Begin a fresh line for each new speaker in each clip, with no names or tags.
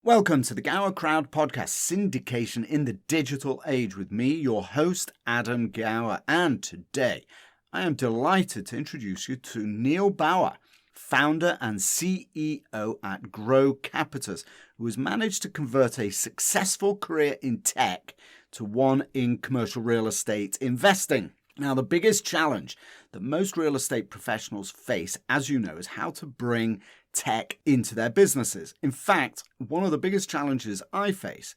Welcome to the GowerCrowd Podcast, syndication in the digital age with me, your host, Adam Gower. And today, I am delighted to introduce you to Neal Bawa, founder and CEO at Grocapitus, who has managed to convert a successful career in tech to one in commercial real estate investing. Now, the biggest challenge that most real estate professionals face, as you know, is how to bring tech into their businesses. In fact, one of the biggest challenges I face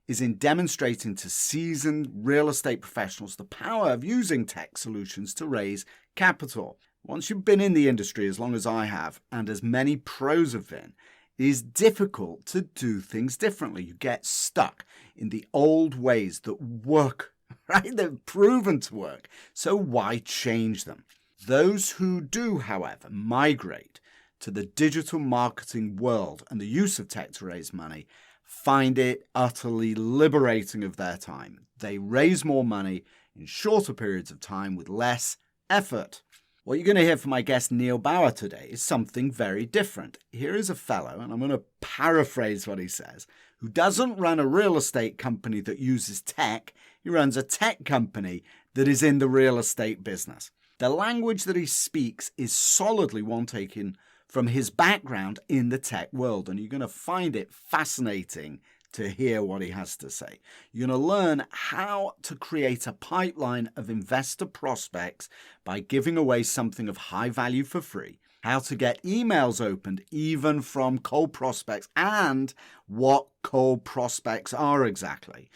is in demonstrating to seasoned real estate professionals the power of using tech solutions to raise capital. Once you've been in the industry as long as I have, and as many pros have been, it is difficult to do things differently. You get stuck in the old ways that work, right? They've proven to work. So why change them? Those who do, however, migrate to the digital marketing world and the use of tech to raise money find it utterly liberating of their time. They raise more money in shorter periods of time with less effort. What you're going to hear from my guest Neal Bauer today is something very different. Here is a fellow, and I'm going to paraphrase what he says, who doesn't run a real estate company that uses tech. He runs a tech company that is in the real estate business. The language that he speaks is solidly one taken from his background in the tech world, and you're going to find it fascinating to hear what he has to say. You're going to learn how to create a pipeline of investor prospects by giving away something of high value for free, how to get emails opened even from cold prospects, and what cold prospects are exactly.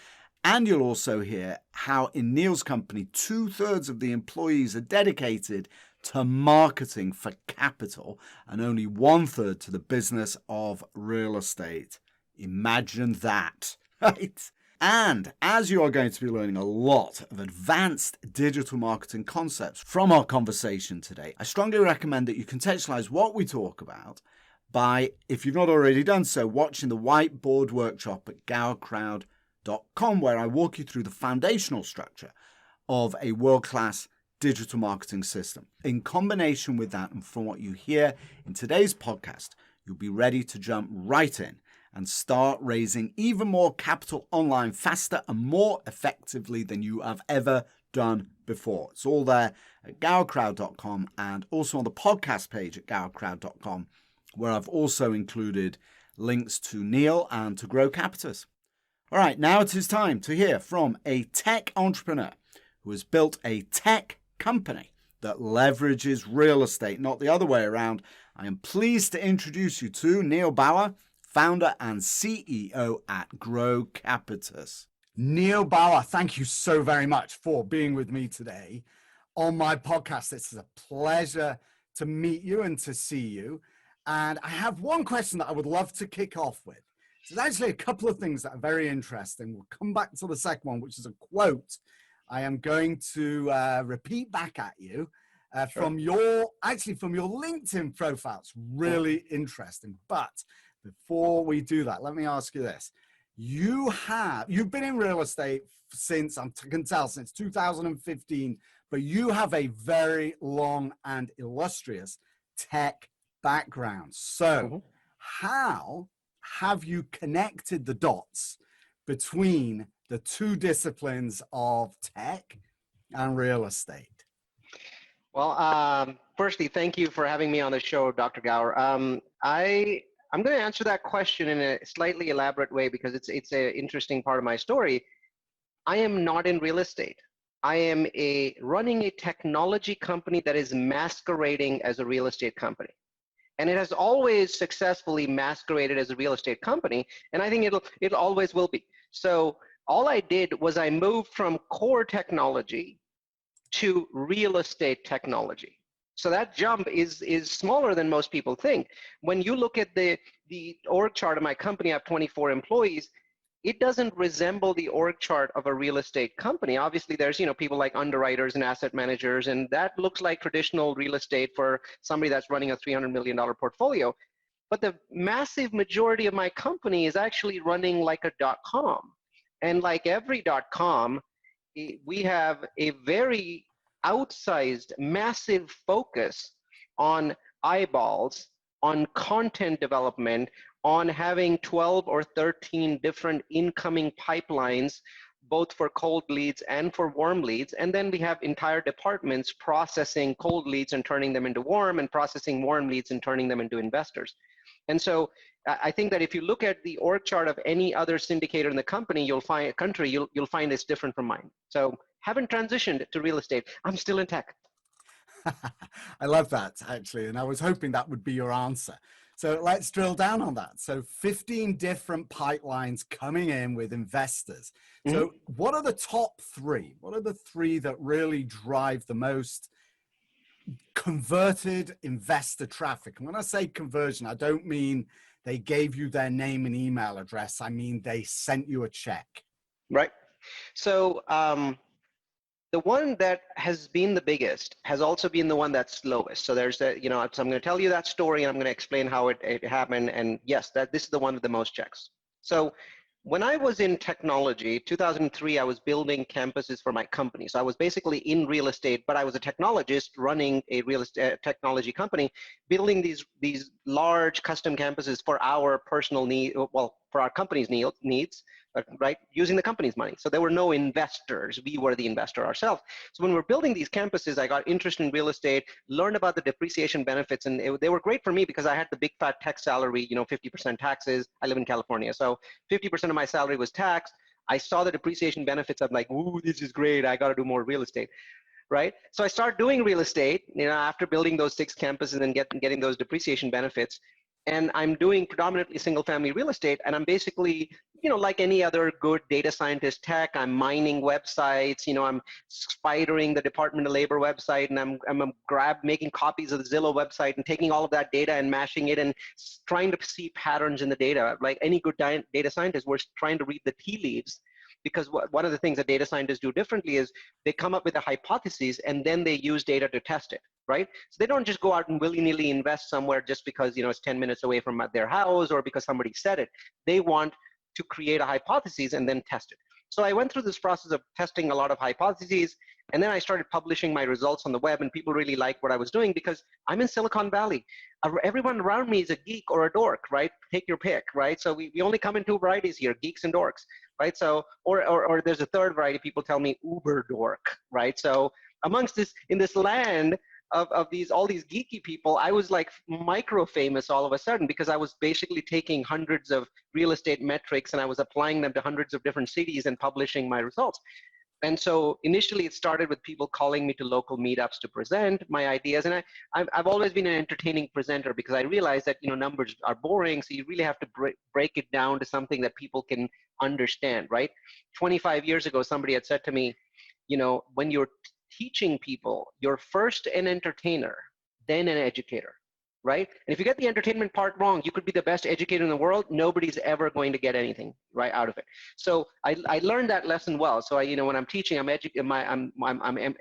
And you'll also hear how in Neal's company, 2/3 of the employees are dedicated to marketing for capital and only 1/3 to the business of real estate. Imagine that, right? And as you are going to be learning a lot of advanced digital marketing concepts from our conversation today, I strongly recommend that you contextualize what we talk about by, if you've not already done so, watching the whiteboard workshop at GowerCrowd.com, where I walk you through the foundational structure of a world-class digital marketing system. In combination with that, and from what you hear in today's podcast, you'll be ready to jump right in and start raising even more capital online faster and more effectively than you have ever done before. It's all there at GowerCrowd.com and also on the podcast page at GowerCrowd.com, where I've also included links to Neal and to Grocapitus. All right, now it is time to hear from a tech entrepreneur who has built a tech company that leverages real estate, not the other way around. I am pleased to introduce you to Neal Bawa, founder and CEO at Grocapitus. Neal Bawa, thank you so very much for being with me today on my podcast. It's a pleasure to meet you and to see you. And I have one question that I would love to kick off with. So there's actually a couple of things that are very interesting. We'll come back to the second one, which is a quote I am going to repeat back at you from your LinkedIn profile. It's really interesting. But before we do that, let me ask you this. You've been in real estate since, I can tell, since 2015, but you have a very long and illustrious tech background. So how have you connected the dots between the two disciplines of tech and real estate?
Well, firstly, thank you for having me on the show, Dr. Gower. I'm going to answer that question in a slightly elaborate way because it's an interesting part of my story. I am not in real estate. I am running a technology company that is masquerading as a real estate company. And it has always successfully masqueraded as a real estate company, and I think it always will be. So all I did was I moved from core technology to real estate technology. So that jump is smaller than most people think. When you look at the org chart of my company, I have 24 employees. It doesn't resemble the org chart of a real estate company. Obviously, there's people like underwriters and asset managers, and that looks like traditional real estate for somebody that's running a $300 million portfolio. But the massive majority of my company is actually running like a .com. And like every .com, we have a very outsized, massive focus on eyeballs, on content development, on having 12 or 13 different incoming pipelines, both for cold leads and for warm leads. And then we have entire departments processing cold leads and turning them into warm, and processing warm leads and turning them into investors. And so I think that if you look at the org chart of any other syndicator in the company, you'll find you'll find it's different from mine. So haven't transitioned to real estate. I'm still in tech.
I love that, actually. And I was hoping that would be your answer. So let's drill down on that. So 15 different pipelines coming in with investors. So what are the top three? What are the three that really drive the most converted investor traffic? And when I say conversion, I don't mean they gave you their name and email address. I mean, they sent you a check.
Right. So the one that has been the biggest has also been the one that's slowest. So there's a, so I'm going to tell you that story, and I'm going to explain how it happened. And yes, this is the one with the most checks. So when I was in technology, 2003, I was building campuses for my company. So I was basically in real estate, but I was a technologist running a real estate technology company, building these large custom campuses for our personal need, well, for our company's needs, right, using the company's money. So there were no investors. We were the investor ourselves. So when we're building these campuses, I got interested in real estate, learned about the depreciation benefits, and they were great for me because I had the big fat tech salary, 50% taxes. I live in California, so 50% of my salary was taxed. I saw the depreciation benefits. I'm like, ooh, this is great. I got to do more real estate, right? So I started doing real estate, after building those 6 campuses and getting those depreciation benefits. And I'm doing predominantly single family real estate. And I'm basically, like any other good data scientist tech, I'm mining websites, I'm spidering the Department of Labor website, and I'm making copies of the Zillow website and taking all of that data and mashing it and trying to see patterns in the data. Like any good data scientist, we're trying to read the tea leaves. Because one of the things that data scientists do differently is they come up with a hypothesis and then they use data to test it, right? So they don't just go out and willy-nilly invest somewhere just because it's 10 minutes away from their house or because somebody said it. They want to create a hypothesis and then test it. So I went through this process of testing a lot of hypotheses, and then I started publishing my results on the web, and people really liked what I was doing because I'm in Silicon Valley. Everyone around me is a geek or a dork, right? Take your pick, right? So we only come in 2 varieties here, geeks and dorks, right? So, or there's a third variety, people tell me uber dork, right? So amongst in this land of all these geeky people, I was like micro famous all of a sudden because I was basically taking hundreds of real estate metrics and I was applying them to hundreds of different cities and publishing my results. And so initially it started with people calling me to local meetups to present my ideas. And I've always been an entertaining presenter because I realized that, numbers are boring. So you really have to break it down to something that people can understand, right? 25 years ago, somebody had said to me, when you're teaching people, you're first an entertainer, then an educator, right? And if you get the entertainment part wrong, you could be the best educator in the world. Nobody's ever going to get anything right out of it. So I learned that lesson well. So when I'm teaching, I'm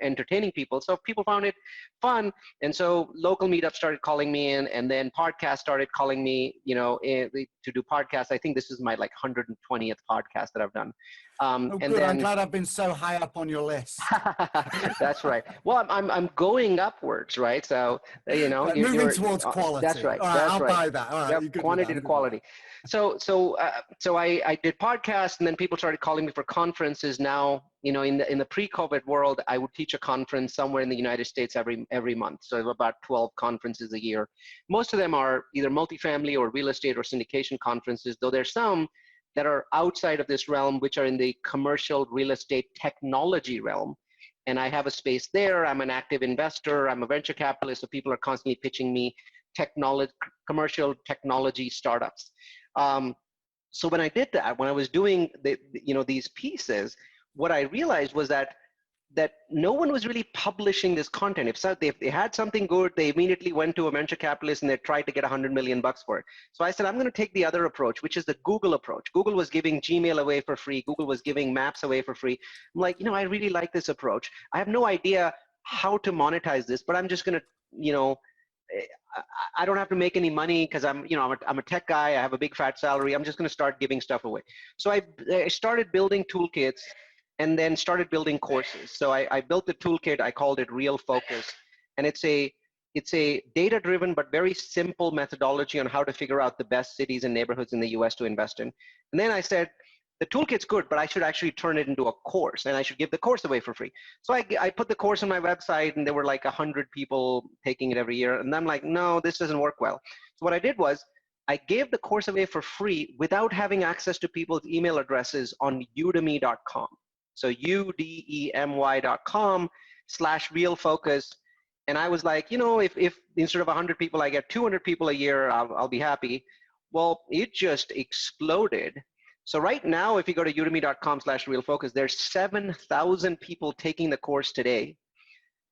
entertaining people. So people found it fun, and so local meetups started calling me in, and then podcasts started calling me, to do podcasts. I think this is my 120th podcast that I've done.
And good. Then, I'm glad I've been so high up on your list.
That's right. Well, I'm going upwards, right? So
moving towards quality.
That's right.
All right,
that's
I'll
right.
buy that. All right,
yep, quantity to quality. So I did podcasts, and then people started calling me for conferences. Now, in the pre-COVID world, I would teach a conference somewhere in the United States every month. So about 12 conferences a year. Most of them are either multifamily or real estate or syndication conferences, though there's some that are outside of this realm, which are in the commercial real estate technology realm. And I have a space there. I'm an active investor. I'm a venture capitalist. So people are constantly pitching me commercial technology startups. So when I did that, when I was doing these pieces, what I realized was that no one was really publishing this content. If they had something good, they immediately went to a venture capitalist and they tried to get $100 million for it. So I said, I'm going to take the other approach, which is the Google approach. Google was giving Gmail away for free. Google was giving Maps away for free. I'm like, I really like this approach. I have no idea how to monetize this, but I'm just going to, I don't have to make any money because I'm a tech guy. I have a big fat salary. I'm just going to start giving stuff away. So I started building toolkits and then started building courses. So I built the toolkit. I called it Real Focus. And it's a it's a data-driven but very simple methodology on how to figure out the best cities and neighborhoods in the US to invest in. And then I said, the toolkit's good, but I should actually turn it into a course, and I should give the course away for free. So I put the course on my website, and there were like 100 people taking it every year. And I'm like, no, this doesn't work well. So what I did was I gave the course away for free without having access to people's email addresses on udemy.com. So udemy.com/realfocus. And I was like, if instead of 100 people, I get 200 people a year, I'll be happy. Well, it just exploded. So right now, if you go to udemy.com/realfocus, there's 7,000 people taking the course today,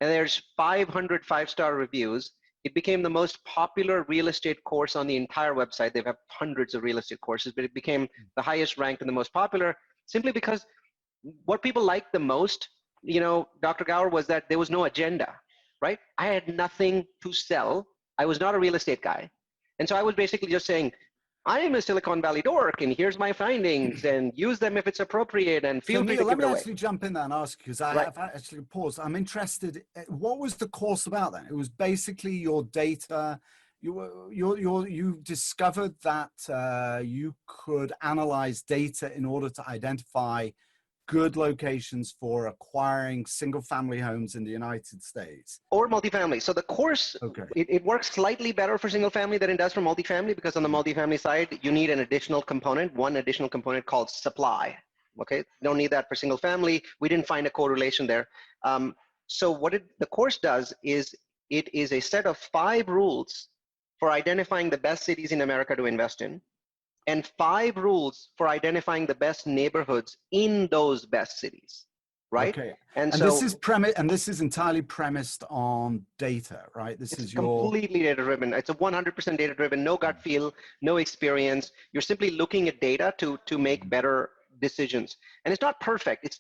and there's 500 five-star reviews. It became the most popular real estate course on the entire website. They have hundreds of real estate courses, but it became the highest ranked and the most popular simply because what people liked the most, Dr. Gower, was that there was no agenda, right? I had nothing to sell. I was not a real estate guy. And so I was basically just saying, I am a Silicon Valley dork, and here's my findings, and use them if it's appropriate, and feel free to give it away.
Let me actually jump in there and ask you, because I have actually paused. I'm interested, what was the course about then? It was basically your data. You discovered that you could analyze data in order to identify good locations for acquiring single-family homes in the United States.
Or multifamily. So the course, it works slightly better for single-family than it does for multifamily, because on the multifamily side, you need an additional component, one additional component called supply. Okay, don't need that for single-family. We didn't find a correlation there. So what the course does is it is a set of 5 rules for identifying the best cities in America to invest in, and 5 rules for identifying the best neighborhoods in those best cities, right?
Okay. And so this is entirely premised on data, right? This is
completely data-driven. It's a 100% data-driven, no gut feel, no experience. You're simply looking at data to make better decisions. And it's not perfect. It's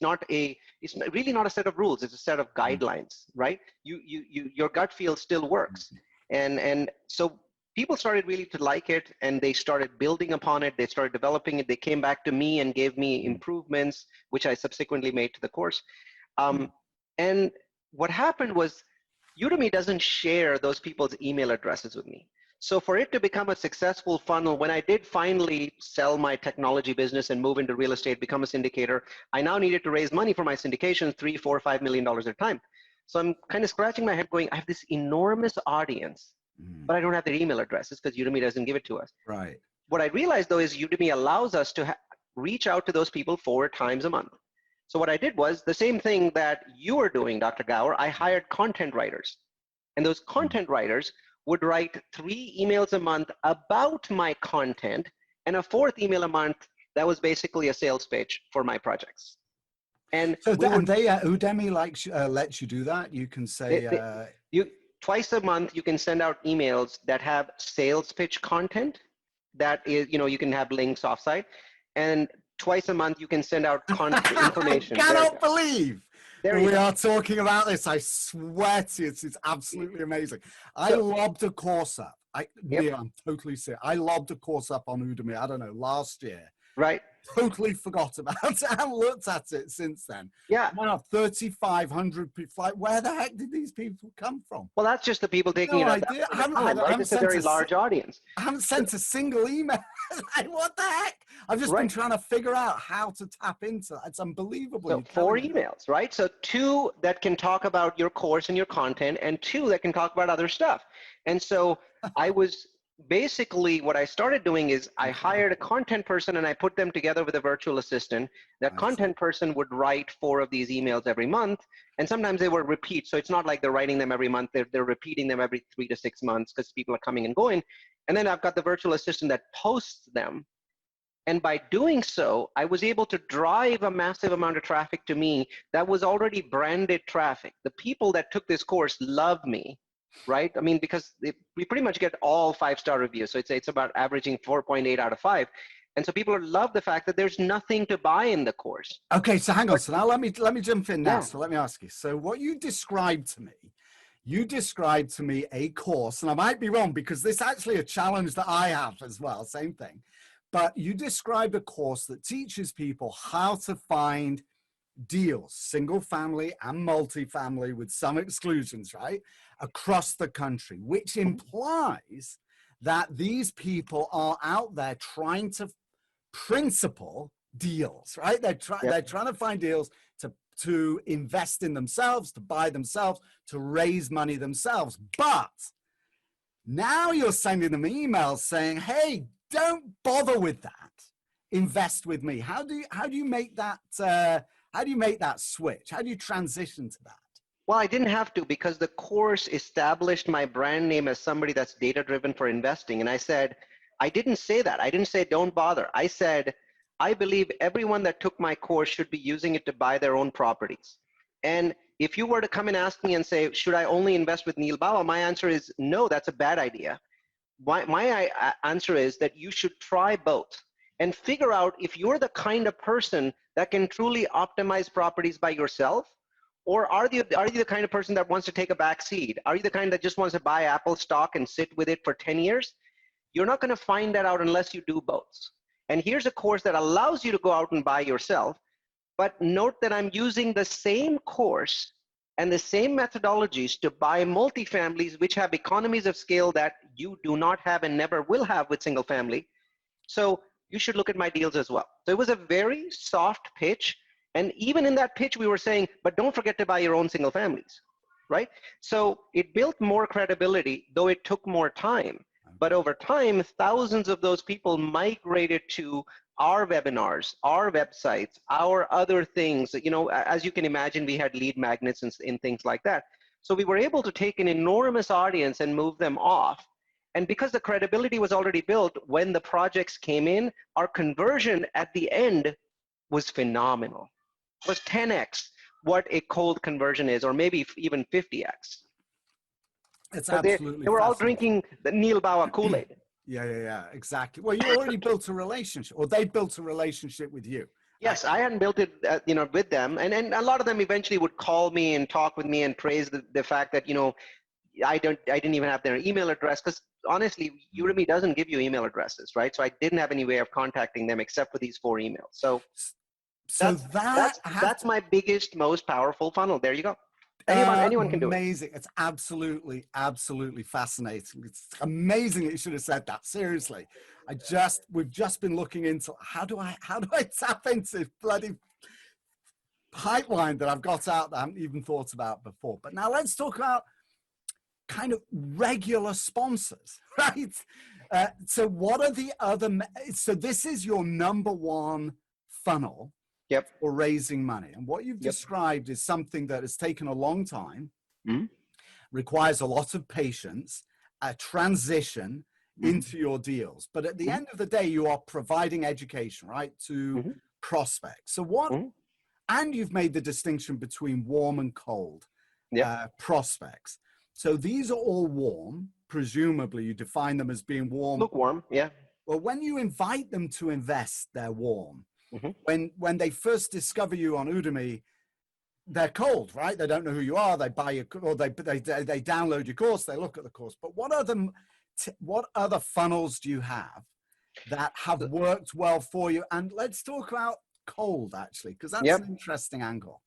really not a set of rules. It's a set of guidelines, right? Your gut feel still works. And so people started really to like it, and they started building upon it. They started developing it. They came back to me and gave me improvements, which I subsequently made to the course. And what happened was Udemy doesn't share those people's email addresses with me. So for it to become a successful funnel, when I did finally sell my technology business and move into real estate, become a syndicator, I now needed to raise money for my syndications, $3, $4, $5 million at a time. So I'm kind of scratching my head going, I have this enormous audience, but I don't have their email addresses because Udemy doesn't give it to us.
Right.
What I realized though is Udemy allows us to reach out to those people 4 times a month. So what I did was the same thing that you are doing, Dr. Gower. I hired content writers, and those content writers would write 3 emails a month about my content, and a 4th email a month that was basically a sales pitch for my projects. And
so Udemy lets you do that. You can say
twice a month, you can send out emails that have sales pitch content that is, you can have links offsite. And twice a month, you can send out content information.
I cannot believe we are talking about this. I swear to you, it's absolutely amazing. I lobbed a course up. Neil, I'm totally serious. I lobbed a course up on Udemy, I don't know, last year.
Right.
Totally forgot about it. I haven't looked at it since then.
Yeah.
Wow, 3,500 people. Like, where the heck did these people come from?
Well, that's just the people taking it out. It's a very large audience.
I haven't sent a single email. Like, what the heck? I've just been trying to figure out how to tap into that. It's unbelievable.
So 4 emails, right? So 2 that can talk about your course and your content, and 2 that can talk about other stuff. And so I was basically, what I started doing is I hired a content person and I put them together with a virtual assistant. That content person would write 4 of these emails every month, and sometimes they were repeat. So it's not like they're writing them every month. They're repeating them every 3 to 6 months because people are coming and going. And then I've got the virtual assistant that posts them. And by doing so, I was able to drive a massive amount of traffic to me that was already branded traffic. The people that took this course love me. Right? I mean, because we pretty much get all 5-star reviews. So it's about averaging 4.8 out of 5. And so people love the fact that there's nothing to buy in the course.
Okay, so hang on. So now let me jump in now. Yeah. So let me ask you. So what you described to me a course, and I might be wrong because this is actually a challenge that I have as well, same thing. But you described a course that teaches people how to find deals, single family and multifamily with some exclusions, right? across the country, which implies that these people are out there trying to principal deals, right? They're trying to find deals to invest in themselves, to buy themselves, to raise money themselves. But now you're sending them emails saying, hey, don't bother with that. Invest with me. How do you make that switch? How do you transition to that?
Well, I didn't have to, because the course established my brand name as somebody that's data-driven for investing. And I didn't say that. I didn't say don't bother. I said, I believe everyone that took my course should be using it to buy their own properties. And if you were to come and ask me and say, should I only invest with Neal Bawa? My answer is no, that's a bad idea. My answer is that you should try both and figure out if you're the kind of person that can truly optimize properties by yourself, or are you the kind of person that wants to take a back seat? Are you the kind that just wants to buy Apple stock and sit with it for 10 years? You're not going to find that out unless you do both. And here's a course that allows you to go out and buy yourself. But note that I'm using the same course and the same methodologies to buy multifamilies, which have economies of scale that you do not have and never will have with single family. So you should look at my deals as well. So it was a very soft pitch. And even in that pitch, we were saying, but don't forget to buy your own single families, right? So it built more credibility, though it took more time. But over time, thousands of those people migrated to our webinars, our websites, our other things. You know, as you can imagine, we had lead magnets and things like that. So we were able to take an enormous audience and move them off. And because the credibility was already built, when the projects came in, our conversion at the end was phenomenal. It was 10x what a cold conversion is, or maybe even 50x.
It's
so
absolutely
they were all drinking the Neal Bawa Kool-Aid.
Yeah, exactly. Well, you already built a relationship, or they built a relationship with you.
Yes, I hadn't built it, with them, and a lot of them eventually would call me and talk with me and praise the fact that I didn't even have their email address, because honestly, Udemy doesn't give you email addresses, right? So I didn't have any way of contacting them except for these 4 emails. So that's my biggest, most powerful funnel. There you go. Anyone can do it.
Amazing. It's absolutely fascinating. It's amazing that you should have said that. Seriously. We've just been looking into how do I tap into bloody pipeline that I've got out that I haven't even thought about before. But now let's talk about kind of regular sponsors, right? So what are the other, so this is your number one funnel.
Yep.
For raising money. And what you've described is something that has taken a long time, requires a lot of patience, a transition into your deals. But at the end of the day, you are providing education, right, to prospects. So what, and you've made the distinction between warm and cold prospects. So these are all warm. Presumably you define them as being warm.
Lukewarm, yeah.
Well, when you invite them to invest, they're warm. When they first discover you on Udemy, they're cold, right? They don't know who you are. They buy your, or they download your course. They look at the course. But what other funnels do you have that have worked well for you? And let's talk about cold, actually, because that's an interesting angle.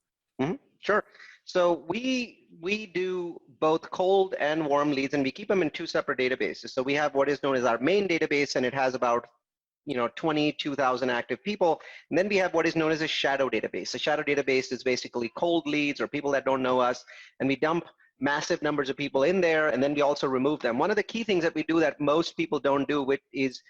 Sure. So we do both cold and warm leads, and we keep them in 2 separate databases. So we have what is known as our main database, and it has about 22,000 active people. And then we have what is known as a shadow database. A shadow database is basically cold leads or people that don't know us, and we dump massive numbers of people in there, and then we also remove them. One of the key things that we do that most people don't do is,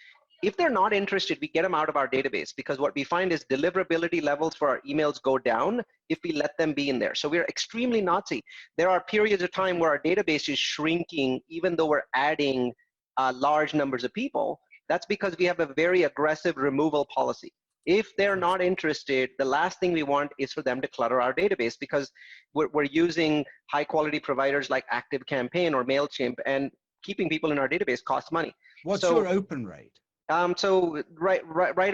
if they're not interested, we get them out of our database, because what we find is deliverability levels for our emails go down if we let them be in there. So we're extremely Nazi. There are periods of time where our database is shrinking even though we're adding large numbers of people. That's because we have a very aggressive removal policy. If they're not interested, the last thing we want is for them to clutter our database, because we're using high quality providers like ActiveCampaign or MailChimp, and keeping people in our database costs money.
What's your open rate?
So right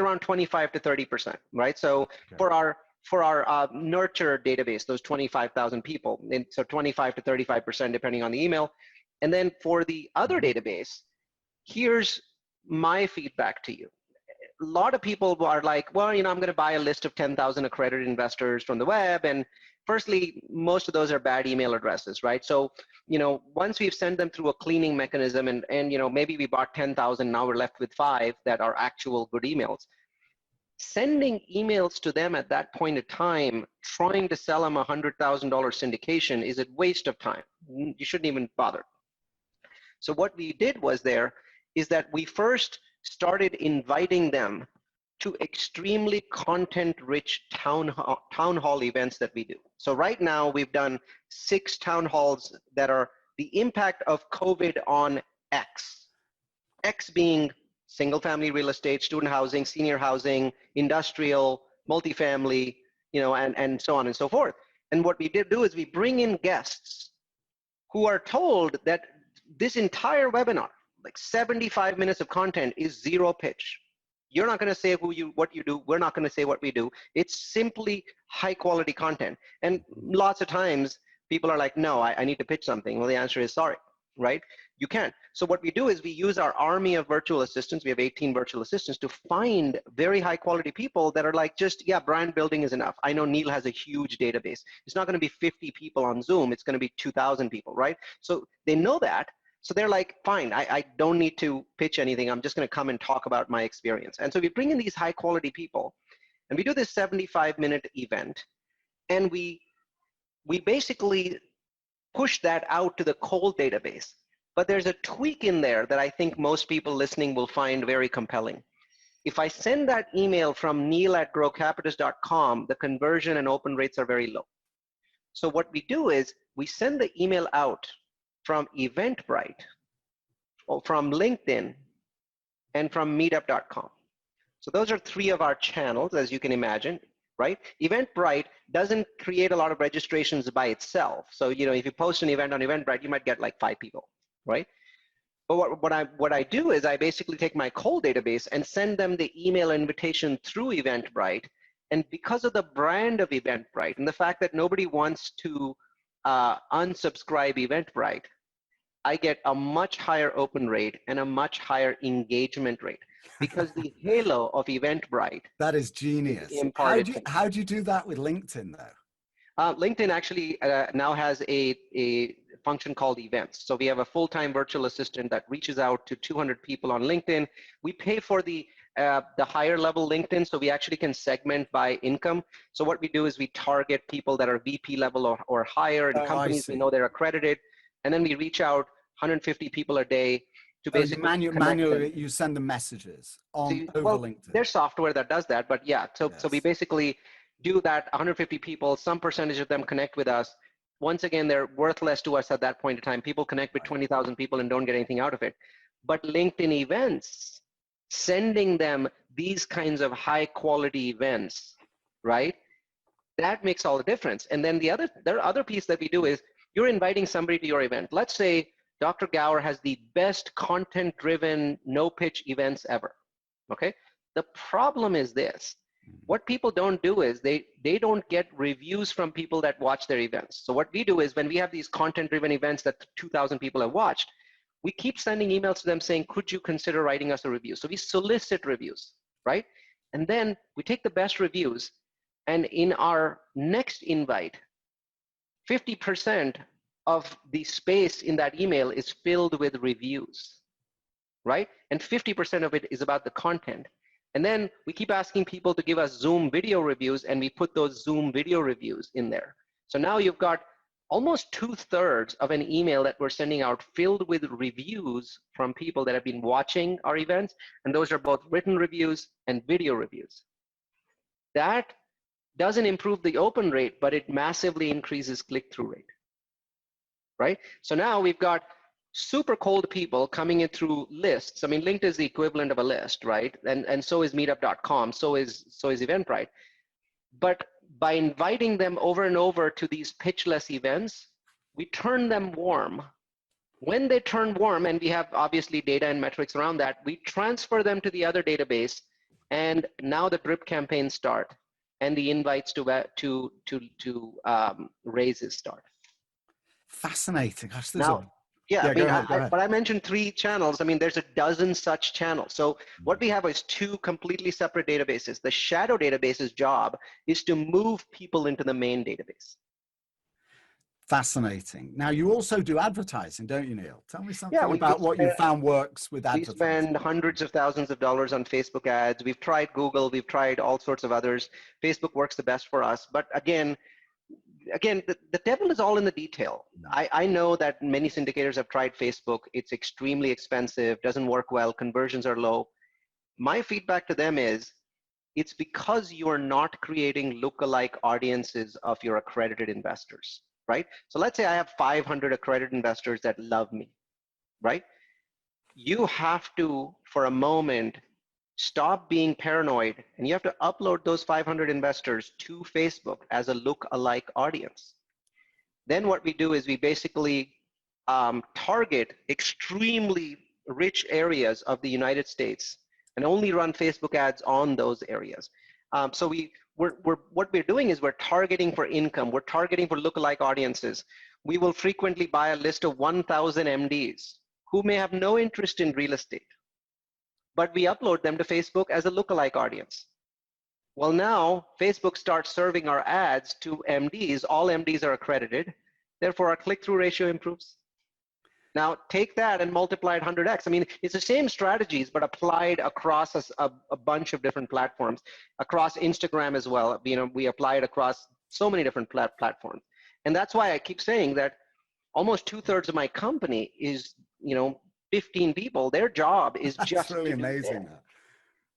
around 25 to 30%, right? So for our nurture database, those 25,000 people, and so 25 to 35% depending on the email. And then for the other database, here's my feedback to you. a lot of people are like, well, I'm going to buy a list of 10,000 accredited investors from the web. And firstly, most of those are bad email addresses, right? So, once we've sent them through a cleaning mechanism and maybe we bought 10,000, now we're left with 5 that are actual good emails. Sending emails to them at that point in time, trying to sell them a $100,000 syndication is a waste of time. You shouldn't even bother. So what we did is that we first started inviting them to extremely content-rich town hall events that we do. So right now we've done 6 town halls that are the impact of COVID on X. X being single-family real estate, student housing, senior housing, industrial, multifamily, and so on and so forth. And what we do is we bring in guests who are told that this entire webinar, like 75 minutes of content, is zero pitch. You're not going to say what you do. We're not going to say what we do. It's simply high quality content. And lots of times people are like, no, I need to pitch something. Well, the answer is sorry, right? You can't. So what we do is we use our army of virtual assistants. We have 18 virtual assistants to find very high quality people that are like, brand building is enough. I know Neil has a huge database. It's not going to be 50 people on Zoom. It's going to be 2,000 people, right? So they know that. So they're like, fine, I don't need to pitch anything. I'm just going to come and talk about my experience. And so we bring in these high quality people and we do this 75-minute event. And we basically push that out to the cold database. But there's a tweak in there that I think most people listening will find very compelling. If I send that email from neil@grocapitus.com, the conversion and open rates are very low. So what we do is we send the email out from Eventbrite, or from LinkedIn, and from meetup.com. So those are 3 of our channels, as you can imagine, right? Eventbrite doesn't create a lot of registrations by itself. So, if you post an event on Eventbrite, you might get like 5 people, right? But what I do is I basically take my cold database and send them the email invitation through Eventbrite. And because of the brand of Eventbrite and the fact that nobody wants to unsubscribe Eventbrite, I get a much higher open rate and a much higher engagement rate because the halo of Eventbrite.
That is genius. How do you do that with LinkedIn though?
LinkedIn actually now has a function called events. So we have a full-time virtual assistant that reaches out to 200 people on LinkedIn. We pay for the higher level LinkedIn, so we actually can segment by income. So what we do is we target people that are VP level or higher in companies we know they're accredited. And then we reach out 150 people a day to basically
manually you send them messages over LinkedIn.
There's software that does that, but yeah. So we basically do that. 150 people, some percentage of them connect with us. Once again, they're worthless to us at that point in time. People connect with 20,000 people and don't get anything out of it. But LinkedIn events, sending them these kinds of high quality events, right? That makes all the difference. And then the other piece that we do is you're inviting somebody to your event. Let's say Dr. Gower has the best content-driven no-pitch events ever, okay? The problem is this. What people don't do is they don't get reviews from people that watch their events. So what we do is when we have these content-driven events that 2,000 people have watched, we keep sending emails to them saying, could you consider writing us a review? So we solicit reviews, right? And then we take the best reviews, and in our next invite, 50% of the space in that email is filled with reviews, right? And 50% of it is about the content. And then we keep asking people to give us Zoom video reviews, and we put those Zoom video reviews in there. So now you've got almost 2/3 of an email that we're sending out filled with reviews from people that have been watching our events, and those are both written reviews and video reviews. That doesn't improve the open rate, but it massively increases click-through rate, right? So now we've got super cold people coming in through lists. I mean, LinkedIn is the equivalent of a list, right? And so is meetup.com, so is Eventbrite. But by inviting them over and over to these pitchless events, we turn them warm. When they turn warm, and we have obviously data and metrics around that, we transfer them to the other database, and now the drip campaigns start, and the invites to raises start.
Fascinating. Gosh,
now, Yeah, I
Yeah,
mean,
go ahead.
but I mentioned 3 channels. I mean, there's a dozen such channels. So what we have is 2 completely separate databases. The shadow database's job is to move people into the main database.
Fascinating. Now, you also do advertising, don't you, Neil? Tell me
Yeah,
something about what you found works with
we
advertising.
spend hundreds of thousands of dollars on Facebook ads. We've tried Google. We've tried all sorts of others. Facebook works the best for us. But again, the devil is all in the detail. I know that many syndicators have tried Facebook. It's extremely expensive, doesn't work well, conversions are low. My feedback to them is, it's because you are not creating lookalike audiences of your accredited investors, right? So let's say I have 500 accredited investors that love me, right? You have to, for a moment, stop being paranoid, and you have to upload those 500 investors to Facebook as a look-alike audience. Then what we do is we basically target extremely rich areas of the United States and only run Facebook ads on those areas. So what we're doing is we're targeting for income. We're targeting for look-alike audiences. We will frequently buy a list of 1,000 MDs who may have no interest in real estate, but we upload them to Facebook as a lookalike audience. Well, now Facebook starts serving our ads to MDs. All MDs are accredited. Therefore, our click-through ratio improves. Now, take that and multiply it 100x. I mean, it's the same strategies, but applied across a bunch of different platforms, across Instagram as well. You know, we apply it across so many different platforms. And that's why I keep saying that almost 2/3 of my company is, 15 people. Their job is
That's
just
really
to do
amazing.
this.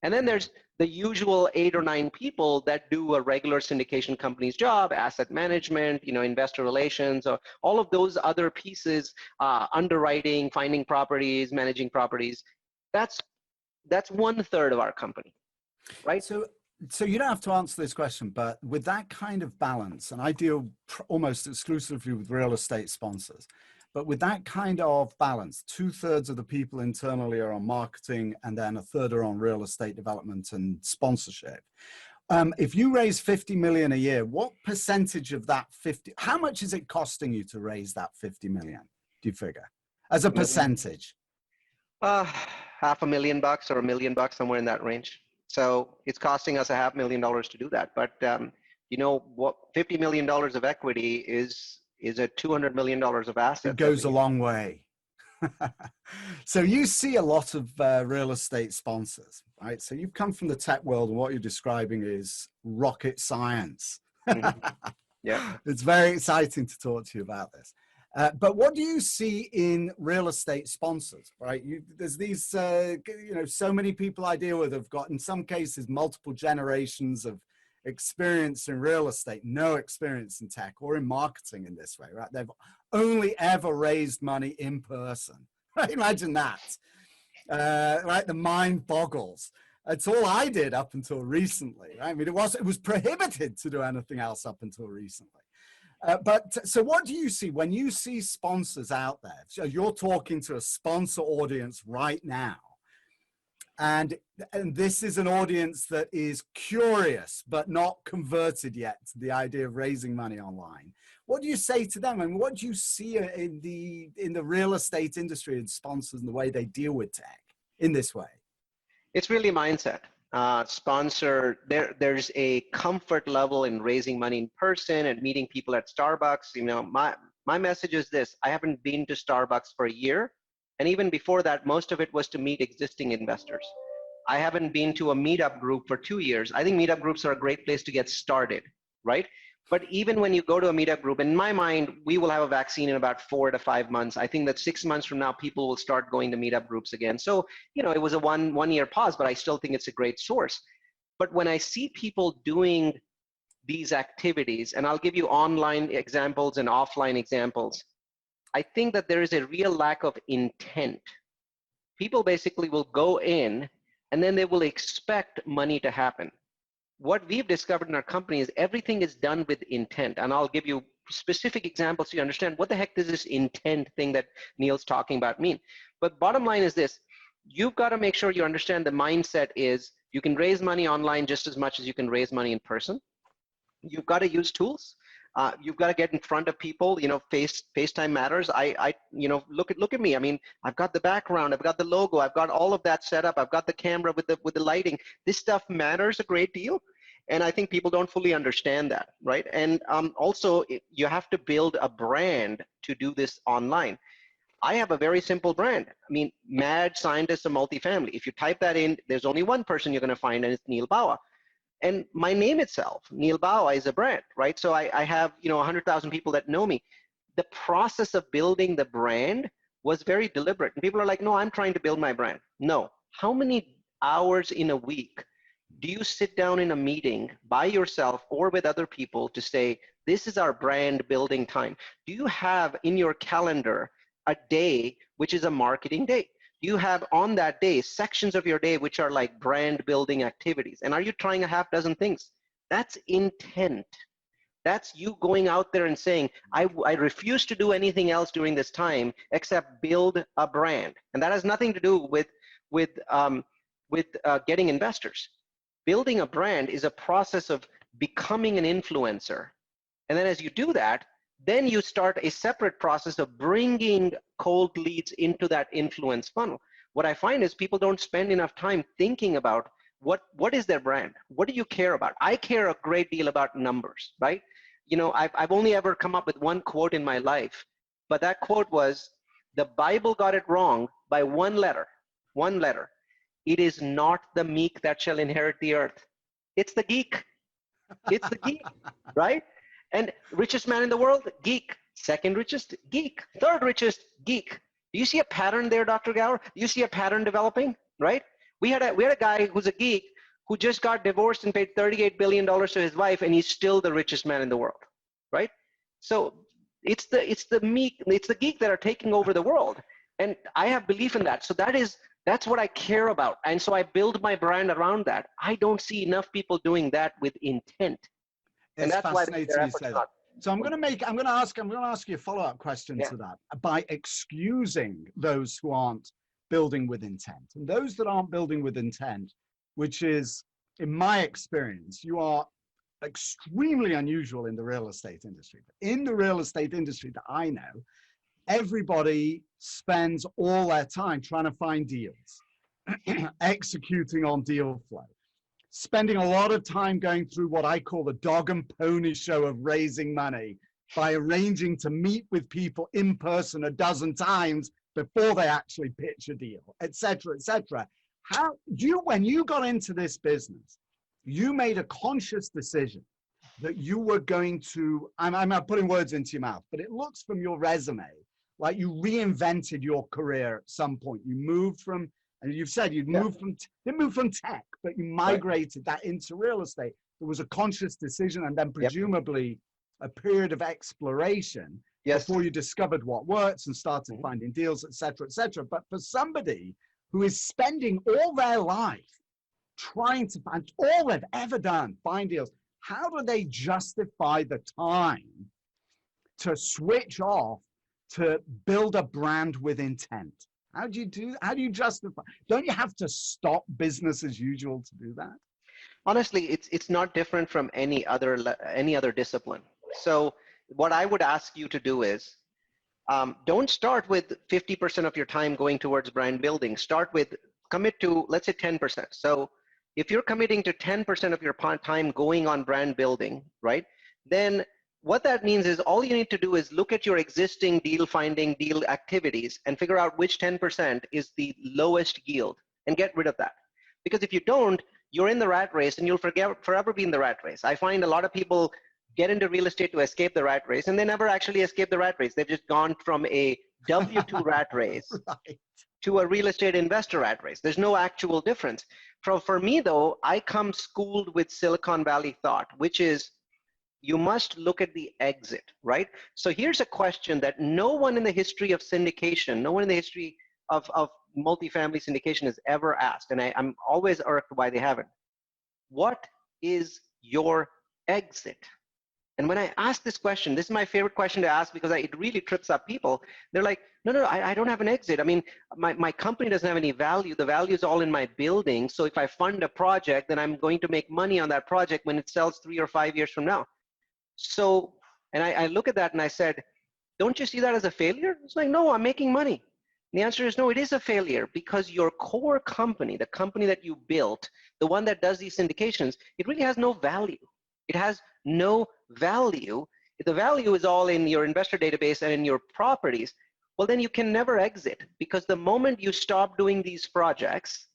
And then there's the usual 8 or 9 people that do a regular syndication company's job, asset management, investor relations, or all of those other pieces, underwriting, finding properties, managing properties. That's 1/3 of our company, right?
So you don't have to answer this question, but with that kind of balance, and I deal almost exclusively with real estate sponsors, but with that kind of balance, 2/3 of the people internally are on marketing, and then 1/3 are on real estate development and sponsorship. If you raise 50 million a year, what percentage of that 50, how much is it costing you to raise that 50 million, do you figure, as a percentage?
$500,000 or $1 million, somewhere in that range. So it's costing us $500,000 to do that. But what, $50 million of equity is a $200 million of assets.
It goes a long way. So you see a lot of real estate sponsors, right? So you've come from the tech world, and what you're describing is rocket science.
Yeah.
It's very exciting to talk to you about this. But what do you see in real estate sponsors, right? There's these, so many people I deal with have got, in some cases, multiple generations of experience in real estate, no experience in tech or in marketing in this way, right? They've only ever raised money in person. Imagine that, right? The mind boggles. It's all I did up until recently, right? I mean, it was prohibited to do anything else up until recently. So what do you see when you see sponsors out there? So you're talking to a sponsor audience right now. And this is an audience that is curious, but not converted yet to the idea of raising money online. What do you say to them? And what do you see in the real estate industry and sponsors and the way they deal with tech in this way?
It's really mindset. There's a comfort level in raising money in person and meeting people at Starbucks. My message is this: I haven't been to Starbucks for a year. And even before that, most of it was to meet existing investors. I haven't been to a meetup group for 2 years. I think meetup groups are a great place to get started, right? But even when you go to a meetup group, in my mind, we will have a vaccine in about 4 to 5 months. I think that 6 months from now, people will start going to meetup groups again. So, it was a one year pause, but I still think it's a great source. But when I see people doing these activities, and I'll give you online examples and offline examples, I think that there is a real lack of intent. People basically will go in and then they will expect money to happen. What we've discovered in our company is everything is done with intent. And I'll give you specific examples so you understand what the heck does this intent thing that Neil's talking about mean. But bottom line is this: you've got to make sure you understand the mindset is you can raise money online just as much as you can raise money in person. You've got to use tools. You've got to get in front of people. FaceTime matters. Look at me. I mean, I've got the background, I've got the logo, I've got all of that set up, I've got the camera with the lighting. This stuff matters a great deal, and I think people don't fully understand that, right? And also, you have to build a brand to do this online. I have a very simple brand. I mean, Mad Scientist of Multifamily. If you type that in, there's only one person you're going to find, and it's Neal Bawa. And my name itself, Neal Bawa, is a brand, right? So I have 100,000 people that know me. The process of building the brand was very deliberate. And people are like, no, I'm trying to build my brand. No. How many hours in a week do you sit down in a meeting by yourself or with other people to say, this is our brand building time? Do you have in your calendar a day which is a marketing day? You have on that day sections of your day which are like brand building activities. And are you trying a half dozen things? That's intent. That's you going out there and saying, I refuse to do anything else during this time except build a brand. And that has nothing to do with getting investors. Building a brand is a process of becoming an influencer. And then as you do that, then you start a separate process of bringing cold leads into that influence funnel. What I find is people don't spend enough time thinking about what is their brand? What do you care about? I care a great deal about numbers, right? I've only ever come up with one quote in my life, but that quote was, the Bible got it wrong by one letter. It is not the meek that shall inherit the earth. It's the geek. It's the geek, right? And richest man in the world, geek. Second richest, geek. Third richest, geek. Do you see a pattern there, Dr. Gower? Do you see a pattern developing, right? We had a guy who's a geek who just got divorced and paid $38 billion to his wife, and he's still the richest man in the world, right? So it's the geek that are taking over the world. And I have belief in that. So that's what I care about. And so I build my brand around that. I don't see enough people doing that with intent.
It's fascinating you say that. So I'm going to ask you a follow-up question to that by excusing those who aren't building with intent. And those that aren't building with intent, which is, in my experience, you are extremely unusual in the real estate industry. In the real estate industry that I know, everybody spends all their time trying to find deals, executing on deal flow, spending a lot of time going through what I call the dog and pony show of raising money by arranging to meet with people in person a dozen times before they actually pitch a deal, et cetera, et cetera. When you got into this business, you made a conscious decision that you were going to, I'm not putting words into your mouth, but it looks from your resume like you reinvented your career at some point. You moved from, and you've said you'd moved from tech, but you migrated that into real estate. There was a conscious decision, and then presumably a period of exploration before you discovered what works and started finding deals, et cetera, et cetera. But for somebody who is spending all their life trying to find, all they've ever done, find deals, how do they justify the time to switch off to build a brand with intent? How do you justify? Don't you have to stop business as usual to do that?
Honestly, it's not different from any other discipline. So what I would ask you to do is, don't start with 50% of your time going towards brand building. Commit to, let's say, 10%. So if you're committing to 10% of your time going on brand building, right, then what that means is all you need to do is look at your existing deal finding, deal activities, and figure out which 10% is the lowest yield and get rid of that. Because if you don't, you're in the rat race and you'll forever be in the rat race. I find a lot of people get into real estate to escape the rat race, and they never actually escape the rat race. They've just gone from a W-2 rat race to a real estate investor rat race. There's no actual difference. For me, though, I come schooled with Silicon Valley thought, which is you must look at the exit, right? So here's a question that no one in the history of syndication, no one in the history of multifamily syndication has ever asked, and I'm always irked why they haven't. What is your exit? And when I ask this question, this is my favorite question to ask because it really trips up people. They're like, no, I don't have an exit. I mean, my company doesn't have any value. The value is all in my building. So if I fund a project, then I'm going to make money on that project when it sells 3 or 5 years from now. So And I look at that and I said, don't you see that as a failure? It's like, no, I'm making money. And the answer is no, it is a failure because your core company, the company that you built, the one that does these syndications, it really has no value. It has no value. If the value is all in your investor database and in your properties, well, then you can never exit, because the moment you stop doing these projects,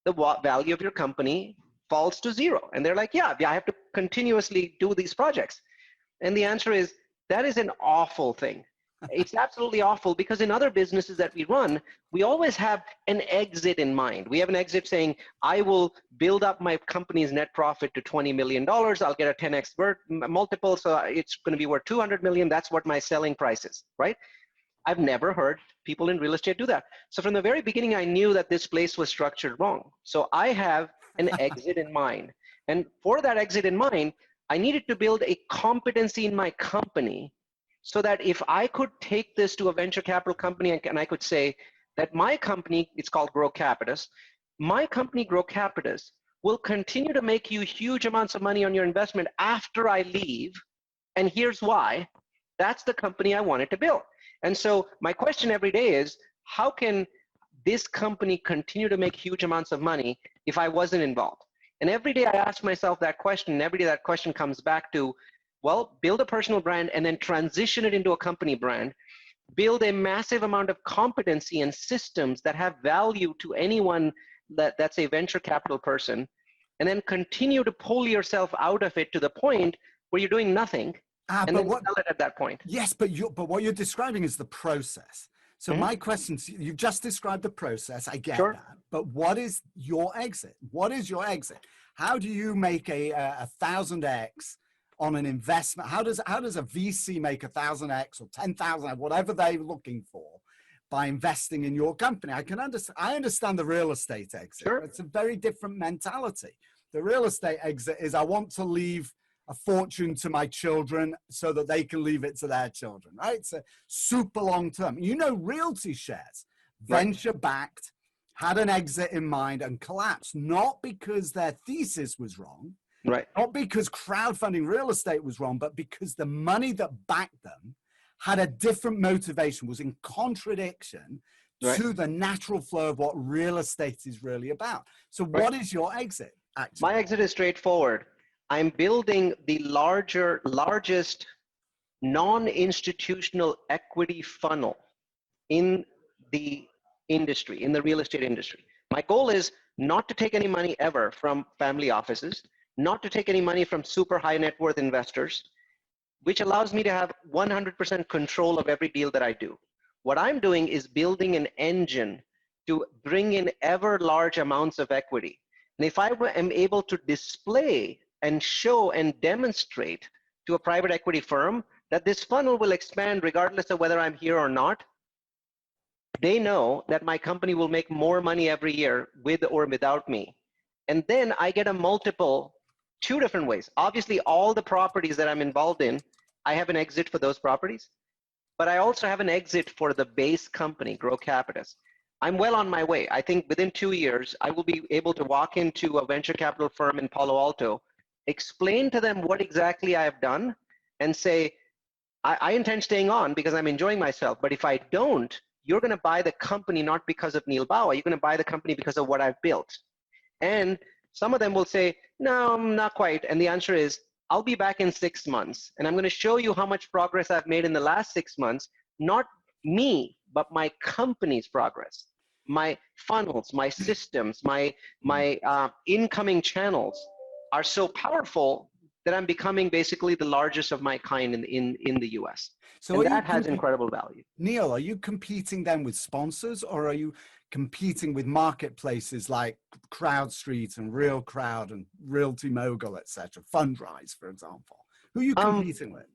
the value of your company falls to zero. And they're like, yeah, I have to continuously do these projects. And the answer is, that is an awful thing. It's absolutely awful, because in other businesses that we run, we always have an exit in mind. We have an exit saying, I will build up my company's net profit to $20 million. I'll get a 10x multiple, so it's going to be worth $200 million. That's what my selling price is, right? I've never heard people in real estate do that. So from the very beginning, I knew that this place was structured wrong. So I have an exit in mind. And for that exit in mind, I needed to build a competency in my company so that if I could take this to a venture capital company and I could say that my company, it's called Grocapitus, my company Grocapitus will continue to make you huge amounts of money on your investment after I leave. And here's why. That's the company I wanted to build. And so my question every day is, how can this company continue to make huge amounts of money if I wasn't involved? And every day I ask myself that question, and every day that question comes back to, well, build a personal brand and then transition it into a company brand. Build a massive amount of competency and systems that have value to anyone that's a venture capital person, and then continue to pull yourself out of it to the point where you're doing nothing. And then sell it at that point.
Yes, but what you're describing is the process. So my question, you've just described the process. I get that. But what is your exit? What is your exit? How do you make a 1,000x on an investment? How does a VC make 1,000x or 10,000, whatever they're looking for, by investing in your company? I understand the real estate exit. Sure. It's a very different mentality. The real estate exit is, I want to leave a fortune to my children so that they can leave it to their children, right? It's a super long term. Realty shares, venture backed, had an exit in mind and collapsed, not because their thesis was wrong, right? Not because crowdfunding real estate was wrong, but because the money that backed them had a different motivation, was in contradiction to the natural flow of what real estate is really about. So what is your exit, actually?
My exit is straightforward. I'm building the largest non-institutional equity funnel in the industry, in the real estate industry. My goal is not to take any money ever from family offices, not to take any money from super high net worth investors, which allows me to have 100% control of every deal that I do. What I'm doing is building an engine to bring in ever large amounts of equity. And if I am able to display and show and demonstrate to a private equity firm that this funnel will expand regardless of whether I'm here or not, they know that my company will make more money every year with or without me. And then I get a multiple two different ways. Obviously, all the properties that I'm involved in, I have an exit for those properties, but I also have an exit for the base company, Grocapitus. I'm well on my way. I think within 2 years, I will be able to walk into a venture capital firm in Palo Alto, explain to them what exactly I have done, and say, I intend staying on because I'm enjoying myself. But if I don't, you're going to buy the company not because of Neal Bawa. You're going to buy the company because of what I've built. And some of them will say, no, not quite. And the answer is, I'll be back in 6 months. And I'm going to show you how much progress I've made in the last 6 months. Not me, but my company's progress. My funnels, my systems, my incoming channels are so powerful that I'm becoming basically the largest of my kind in the US. So that has incredible value.
Neil, are you competing then with sponsors, or are you competing with marketplaces like CrowdStreet and RealCrowd and Realty Mogul, etc., Fundrise, for example? Who are you competing with?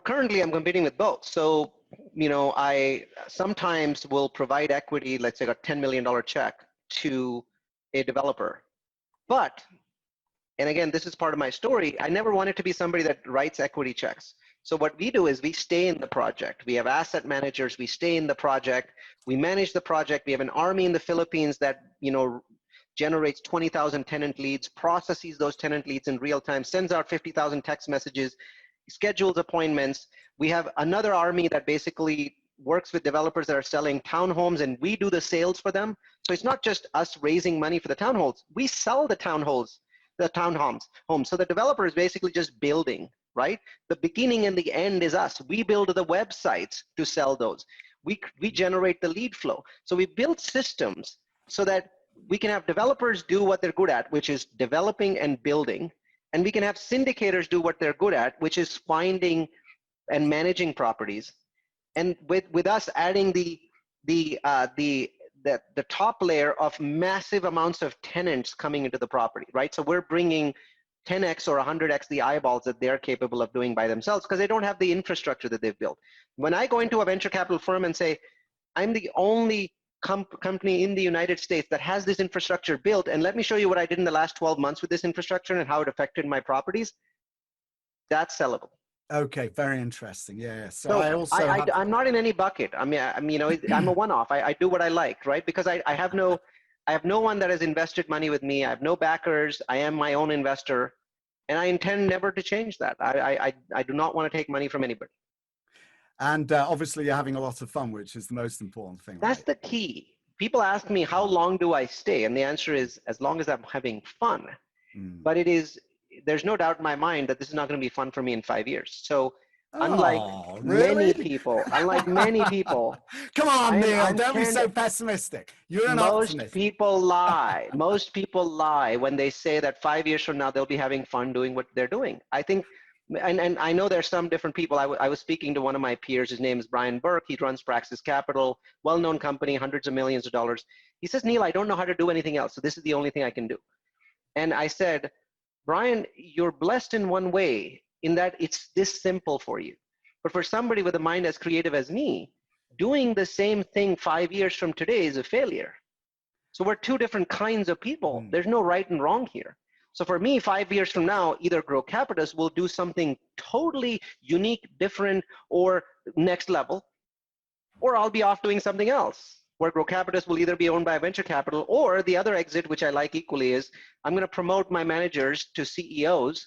Currently, I'm competing with both. So, I sometimes will provide equity, let's say a $10 million check to a developer. But, and again, this is part of my story, I never wanted to be somebody that writes equity checks. So what we do is we stay in the project. We have asset managers, we stay in the project, we manage the project. We have an army in the Philippines that, generates 20,000 tenant leads, processes those tenant leads in real time, sends out 50,000 text messages, schedules appointments. We have another army that basically works with developers that are selling townhomes, and we do the sales for them. So it's not just us raising money for the townhomes. We sell the townhomes. So the developer is basically just building, right? The beginning and the end is us. We build the websites to sell those. We generate the lead flow. So we build systems so that we can have developers do what they're good at, which is developing and building. And we can have syndicators do what they're good at, which is finding and managing properties. And with us adding the top layer of massive amounts of tenants coming into the property, right? So we're bringing 10x or 100x the eyeballs that they're capable of doing by themselves because they don't have the infrastructure that they've built. When I go into a venture capital firm and say, I'm the only company in the United States that has this infrastructure built, and let me show you what I did in the last 12 months with this infrastructure and how it affected my properties, that's sellable.
Okay, very interesting. Yeah. So
I'm not in any bucket. I'm a one-off. I do what I like, right? Because I have no one that has invested money with me. I have no backers. I am my own investor, and I intend never to change that. I do not want to take money from anybody.
And obviously, you're having a lot of fun, which is the most important thing.
That's the key. People ask me, how long do I stay? And the answer is, as long as I'm having fun. But there's no doubt in my mind that this is not going to be fun for me in 5 years. So unlike many people, come
on, Neil, don't be so pessimistic. You're an optimist.
Most people lie. Most people lie when they say that 5 years from now, they'll be having fun doing what they're doing. I think, and I know there's some different people. I was speaking to one of my peers. His name is Brian Burke. He runs Praxis Capital, well-known company, hundreds of millions of dollars. He says, Neil, I don't know how to do anything else. So this is the only thing I can do. And I said, Brian, you're blessed in one way in that it's this simple for you. But for somebody with a mind as creative as me, doing the same thing 5 years from today is a failure. So we're two different kinds of people. There's no right and wrong here. So for me, 5 years from now, either Grocapitus will do something totally unique, different, or next level, or I'll be off doing something else, where Grocapitus will either be owned by a venture capital, or the other exit, which I like equally, is I'm going to promote my managers to CEOs,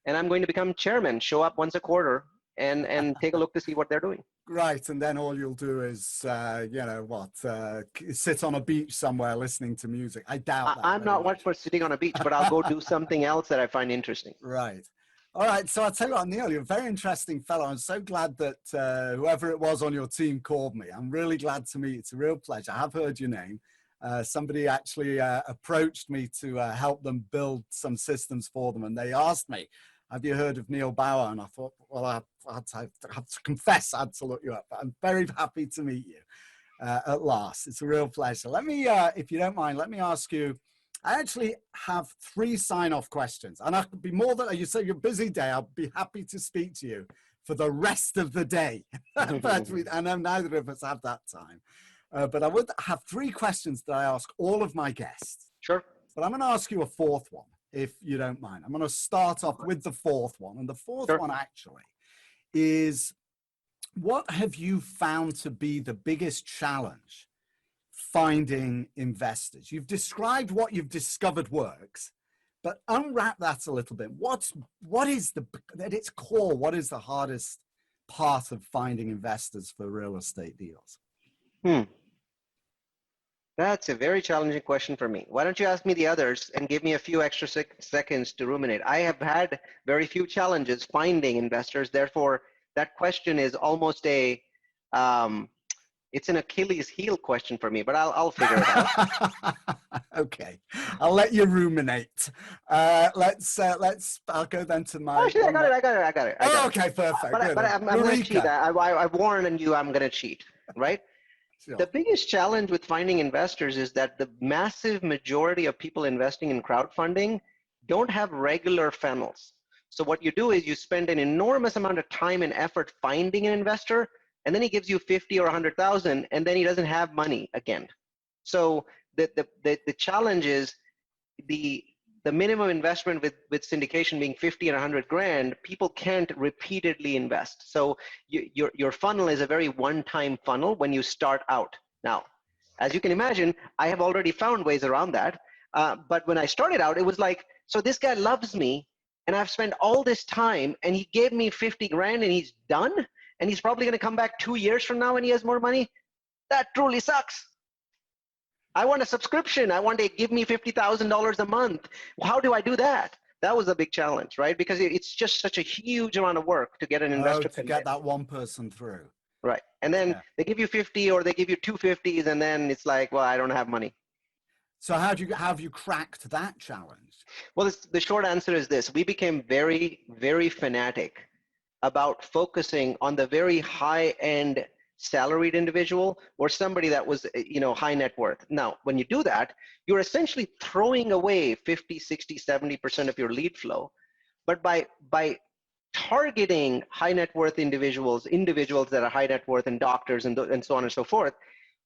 and I'm going to become chairman, show up once a quarter, and take a look to see what they're doing.
Right, and then all you'll do is, sit on a beach somewhere listening to music. I doubt that.
I'm not much for sitting on a beach, but I'll go do something else that I find interesting.
Right. All right, so I'll tell you what, Neil, you're a very interesting fellow. I'm so glad that whoever it was on your team called me. I'm really glad to meet you. It's a real pleasure. I have heard your name. Somebody actually approached me to help them build some systems for them, and they asked me, have you heard of Neal Bawa? And I thought, well, I have to confess, I had to look you up. But I'm very happy to meet you at last. It's a real pleasure. Let me, if you don't mind, let me ask you, I actually have 3 sign-off questions. And I could be more than, you say you're a busy day, I'll be happy to speak to you for the rest of the day. But I know neither of us have that time. But I would have 3 questions that I ask all of my guests.
Sure.
But I'm going to ask you a 4th one, if you don't mind. I'm going to start off with the 4th one. And the 4th one actually is, what have you found to be the biggest challenge finding investors? You've described what you've discovered works, but unwrap that a little bit. What is at its core, what is the hardest part of finding investors for real estate deals?
That's a very challenging question for me. Why don't you ask me the others and give me a few extra seconds to ruminate? I have had very few challenges finding investors. Therefore, that question is almost it's an Achilles heel question for me, but I'll figure it out.
Okay, I'll let you ruminate. I'll go then to my.
Actually, I got it.
Okay, perfect.
But I'm going to cheat. I warned you I'm going to cheat, right?
Sure.
The biggest challenge with finding investors is that the massive majority of people investing in crowdfunding don't have regular funnels. So what you do is you spend an enormous amount of time and effort finding an investor, and then he gives you 50 or 100,000, and then he doesn't have money again. So the challenge is the minimum investment with syndication being 50 and 100 grand, people can't repeatedly invest. So your funnel is a very one-time funnel when you start out. Now, as you can imagine, I have already found ways around that. But when I started out, it was like, so this guy loves me, and I've spent all this time, and he gave me 50 grand and he's done, and he's probably going to come back 2 years from now and he has more money. That truly sucks. I want a subscription. I want to give me $50,000 a month. How do I do that? That was a big challenge, right? Because it's just such a huge amount of work to get an investor
to get that one person through.
Right. And then they give you 50 or they give you 250s, and then it's like, well, I don't have money.
So how have you cracked that challenge?
Well, the short answer is this. We became very, very fanatic about focusing on the very high-end salaried individual or somebody that was, high net worth. Now, when you do that, you're essentially throwing away 50, 60, 70% of your lead flow. But by targeting high net worth individuals that are high net worth and doctors and so on and so forth,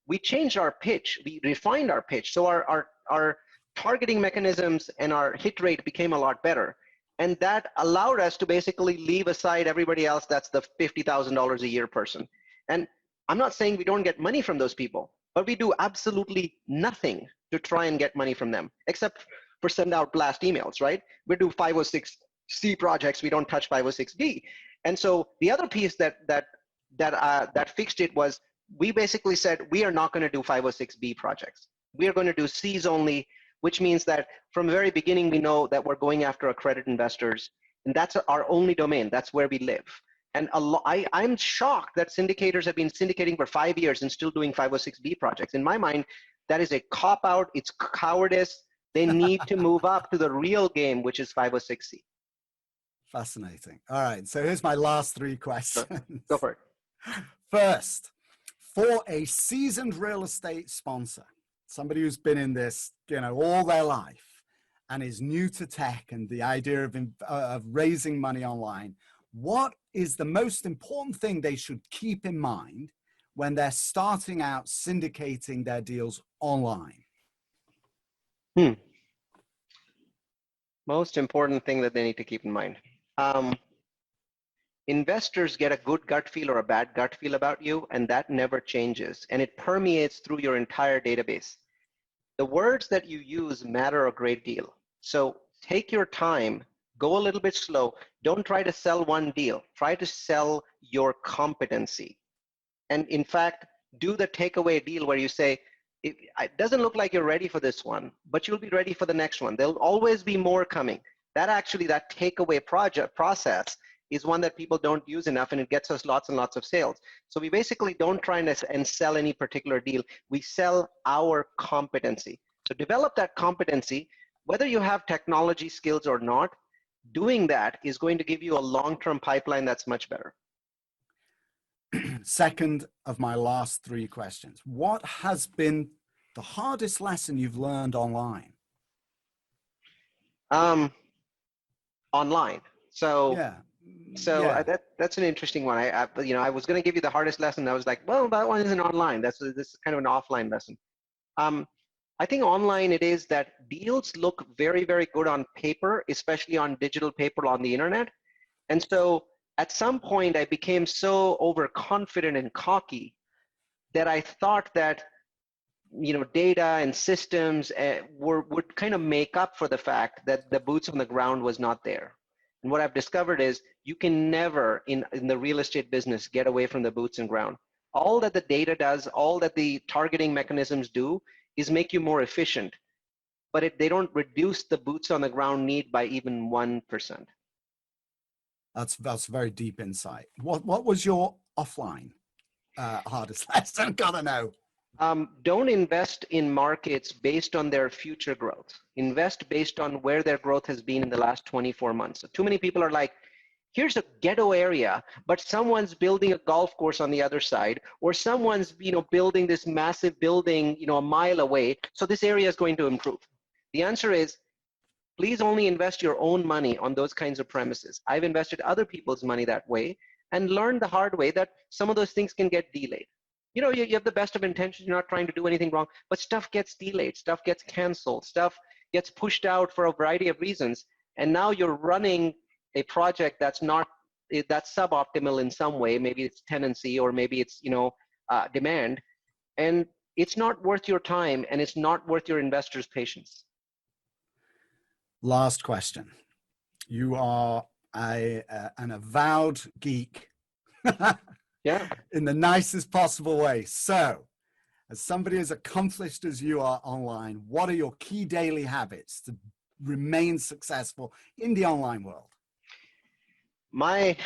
we changed our pitch. We refined our pitch. So our targeting mechanisms and our hit rate became a lot better. And that allowed us to basically leave aside everybody else that's the $50,000 a year person. And I'm not saying we don't get money from those people, but we do absolutely nothing to try and get money from them, except for send out blast emails, right? We do 506C projects. We don't touch 506B. And so the other piece that fixed it was we basically said we are not going to do 506B projects. We are going to do Cs only, which means that from the very beginning we know that we're going after accredited investors, and that's our only domain. That's where we live. And I'm shocked that syndicators have been syndicating for 5 years and still doing 506B projects. In my mind, that is a cop-out. It's cowardice. They need to move up to the real game, which is 506C.
Fascinating. All right. So here's my last three questions.
Go for it.
First, for a seasoned real estate sponsor, somebody who's been in this, all their life and is new to tech and the idea of raising money online, what is the most important thing they should keep in mind when they're starting out syndicating their deals online?
Most important thing that they need to keep in mind. Investors get a good gut feel or a bad gut feel about you, and that never changes. And it permeates through your entire database. The words that you use matter a great deal. So take your time, go a little bit slow. Don't try to sell one deal. Try to sell your competency. And in fact, do the takeaway deal where you say, it doesn't look like you're ready for this one, but you'll be ready for the next one. There'll always be more coming. That takeaway process is one that people don't use enough, and it gets us lots and lots of sales. So we basically don't try and sell any particular deal. We sell our competency. So develop that competency, whether you have technology skills or not. Doing that is going to give you a long-term pipeline that's much better.
Second of my last three questions. What has been the hardest lesson you've learned online?
Online. That's an interesting one. I was going to give you the hardest lesson. I was like, well, that one isn't online. This is kind of an offline lesson. I think online it is that deals look very, very good on paper, especially on digital paper on the internet. And so at some point I became so overconfident and cocky that I thought that, data and systems would kind of make up for the fact that the boots on the ground was not there. And what I've discovered is you can never in the real estate business get away from the boots and ground. All that the data does, all that the targeting mechanisms do is make you more efficient, but they don't reduce the boots on the ground need by even 1%.
That's very deep insight. What was your offline hardest lesson? Gotta know.
Don't invest in markets based on their future growth. Invest based on where their growth has been in the last 24 months. So too many people are like, here's a ghetto area, but someone's building a golf course on the other side, or someone's building this massive building a mile away, so this area is going to improve. The answer is, please only invest your own money on those kinds of premises. I've invested other people's money that way and learned the hard way that some of those things can get delayed. You have the best of intentions, you're not trying to do anything wrong, but stuff gets delayed, stuff gets canceled, stuff gets pushed out for a variety of reasons, and now you're running a project that's suboptimal in some way. Maybe it's tenancy, or maybe it's demand, and it's not worth your time, and it's not worth your investors' patience.
Last question. You are an avowed geek.
Yeah.
In the nicest possible way. So, as somebody as accomplished as you are online, what are your key daily habits to remain successful in the online world?
My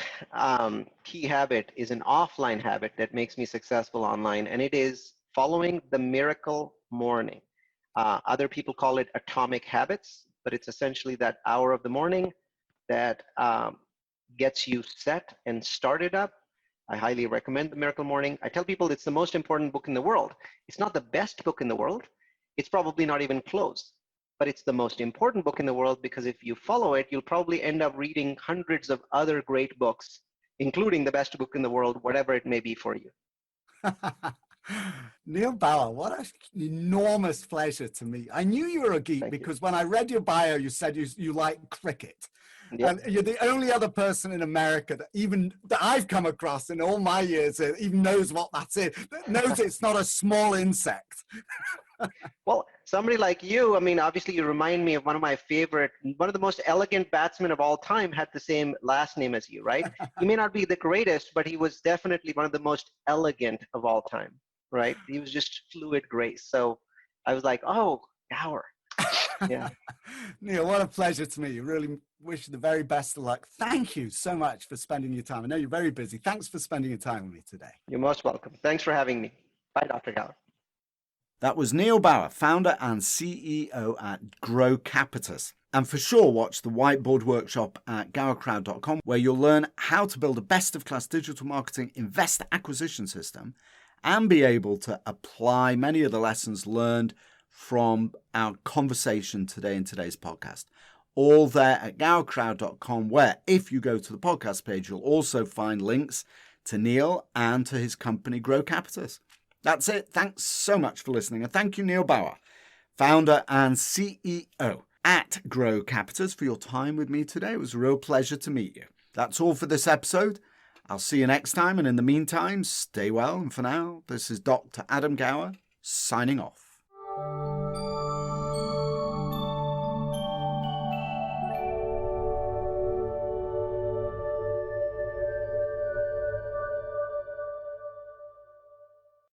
key habit is an offline habit that makes me successful online, and it is following the miracle morning. Other people call it atomic habits, but it's essentially that hour of the morning that gets you set and started up. I highly recommend The Miracle Morning. I tell people it's the most important book in the world. It's not the best book in the world. It's probably not even close, but it's the most important book in the world because if you follow it, you'll probably end up reading hundreds of other great books, including the best book in the world, whatever it may be for you.
Neil Bauer, what an enormous pleasure to meet. I knew you were a geek because when I read your bio, you said you like cricket. Yep. And you're the only other person in America that I've come across in all my years that even knows what that's it, that knows it's not a small insect.
Well, somebody like you, I mean, obviously you remind me of one of the most elegant batsmen of all time had the same last name as you, right? He may not be the greatest, but he was definitely one of the most elegant of all time, right? He was just fluid grace. So I was like, oh, Gower. Yeah.
Neil, what a pleasure to meet you. Really wish you the very best of luck. Thank you so much for spending your time. I know you're very busy. Thanks for spending your time with me today.
You're most welcome. Thanks for having me. Bye, Dr. Gower.
That was Neal Bawa, founder and CEO at Grocapitus. And for sure, watch the whiteboard workshop at GowerCrowd.com, where you'll learn how to build a best-of-class digital marketing investor acquisition system and be able to apply many of the lessons learned from our conversation today in today's podcast. All there at GowerCrowd.com, where if you go to the podcast page, you'll also find links to Neil and to his company, Grocapitus. That's it. Thanks so much for listening. And thank you, Neal Bawa, founder and CEO at Grocapitus, for your time with me today. It was a real pleasure to meet you. That's all for this episode. I'll see you next time. And in the meantime, stay well. And for now, this is Dr. Adam Gower signing off.